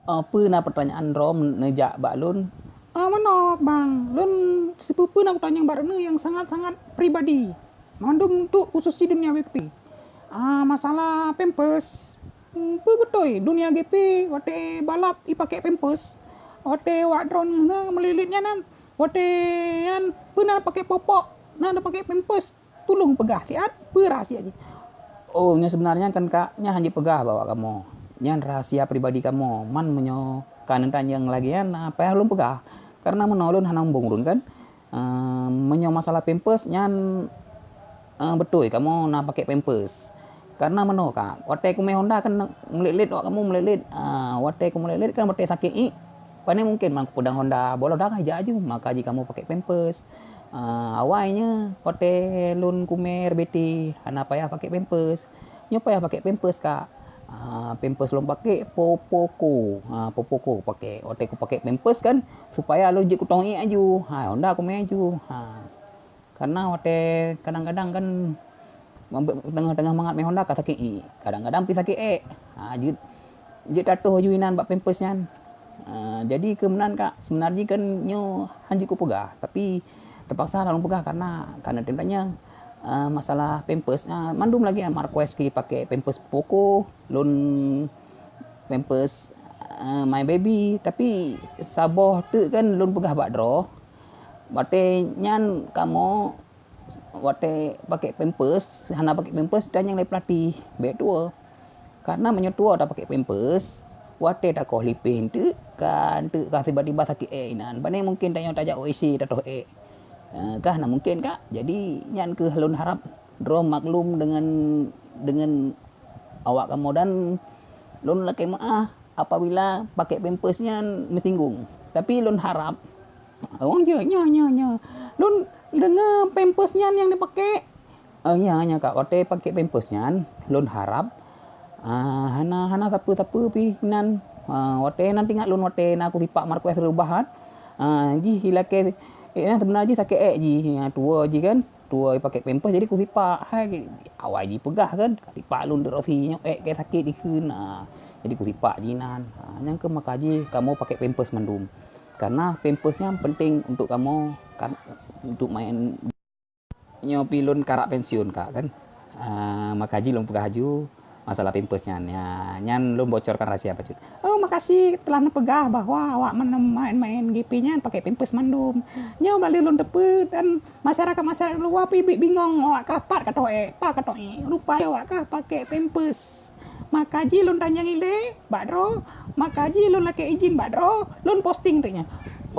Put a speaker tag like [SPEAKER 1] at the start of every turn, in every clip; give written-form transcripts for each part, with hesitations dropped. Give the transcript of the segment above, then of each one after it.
[SPEAKER 1] Apa nak pertanyaan Rom nejak Bak Lun? Mana bang, Lun sepupu nak tanya Bak Lun yang sangat-sangat pribadi. Mandum untuk khusus di dunia GP. Masalah pampers. Apa betul dunia GP, wate balap pakai pampers. Wate wak drone na melilitnya nan. Wate yan pernah pakai popok, nah pakai pampers. Tolong pegah siat, berahsia aja. Oh, nya sebenarnya kan kak, nya hanya pegah bawa kamu. Nya rahasia pribadi kamu. Man menyo kanan tanyang lagi kan apa yang belum pegah. Karena menolong hanam bongrun kan. Menyo masalah pampers nyan betul kamu nak pakai pampers. Karena meno kak, wate ku me Honda kan melilit kamu melilit. Wate ku melilit kan wate sakit Pane mungkin mang pedang Honda bola dah aja aju maka jika kamu pakai pampers. Awalnya hotel lun kumer beti hana payah pakai pampers. Nyo payah pakai pampers kak. Pampers lun pakai popoko. Popoko pakai. Hotel ku pakai pampers kan supaya lun je kutongi aju. Honda ku me aju. Karena hotel kadang-kadang kan tengah-tengah mangat me Honda ka sakit kadang-kadang pi sakit je tatuh juinan bak pampers nyan. Jadi kemenan kak sebenarnya kan nyo hanji ku pegah tapi terpaksa lalu pegah karena tentangnya masalah pampers mandum lagi Marquez ki pakai pampers Poco lun pampers my baby tapi saboh tu kan lun pegah bak draw bate nyan kamu wate pakai pampers hana pakai pampers dan yang lain pelatih bet tua karena menyetua dah pakai pampers wate tak kau lipin tu kan tu kasih tiba-tiba sakit inan bane mungkin tanya tajak OIC tatoh kah nah mungkin kak jadi nyan ke halun harap draw maklum dengan awak kamu dan lun laki maah apabila pakai pampers nyan mesinggung tapi lun harap orang je nya lun dengar pampers nyan yang dipakai nya kak wate pakai pampers nyan lun harap hana siapa pi nan wate nanti ngat lun wate na aku sipak Marquez rebahan ji hilake sebenarnya sakit ji tua ji kan tua pakai pampers jadi ku sipak hai awal ji pegah kan sipak lun derosi ke sakit dikeun jadi ku sipak ji nan yang ke makaji kamu pakai pampers mandum karena pampersnya penting untuk kamu kan untuk main nyopi lun karak pensiun kak kan makaji lun pegah haju masalah pampersnya nyan lun bocorkan rahasia apa cut makasih telah pegah bahwa awak main GP-nya pakai pampers mandum nyo balik lun depet dan masyarakat luar pi bingung awak kapat kata lupa awak kah pakai pampers makaji lun tanya ngile badro makaji lun laki izin badro lun posting tu nya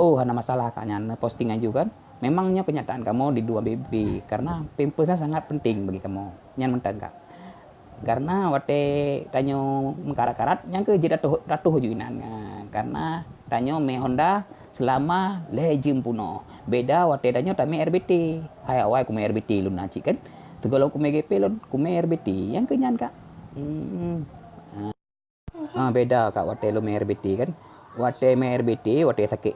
[SPEAKER 1] hana masalah kak nyan posting aja kan memangnya kenyataan kamu di dua BB karena pampersnya sangat penting bagi kamu nyan mentang kak karena wate tanyo mengkarat-karat yang ke jadi ratuh juinan karena tanyo me Honda selama lejim puno beda wate tanyo tak me RBT hai awai ku me RBT lun naci kan tegalo ku me GP lun ku me RBT yang kenyan kak beda kak wate lu me RBT kan wate me RBT wate sakit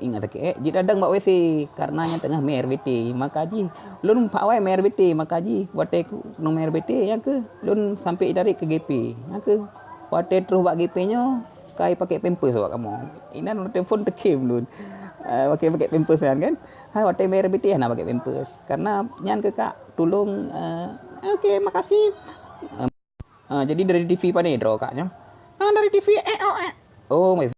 [SPEAKER 1] jadi dadang mbak WC karena yang tengah me RBT makaji lun pak awai me RBT makaji wate ku no me RBT yang ke lun sampai dari ke GP yang ke wate terus bak GP nyo kai pakai pampers awak kamu inan telefon tekim lun pakai pampers kan hai wate me RBT nak pakai pampers karena nyan ke kak tolong okey makasih jadi dari TV pa ni draw kaknya dari TV oh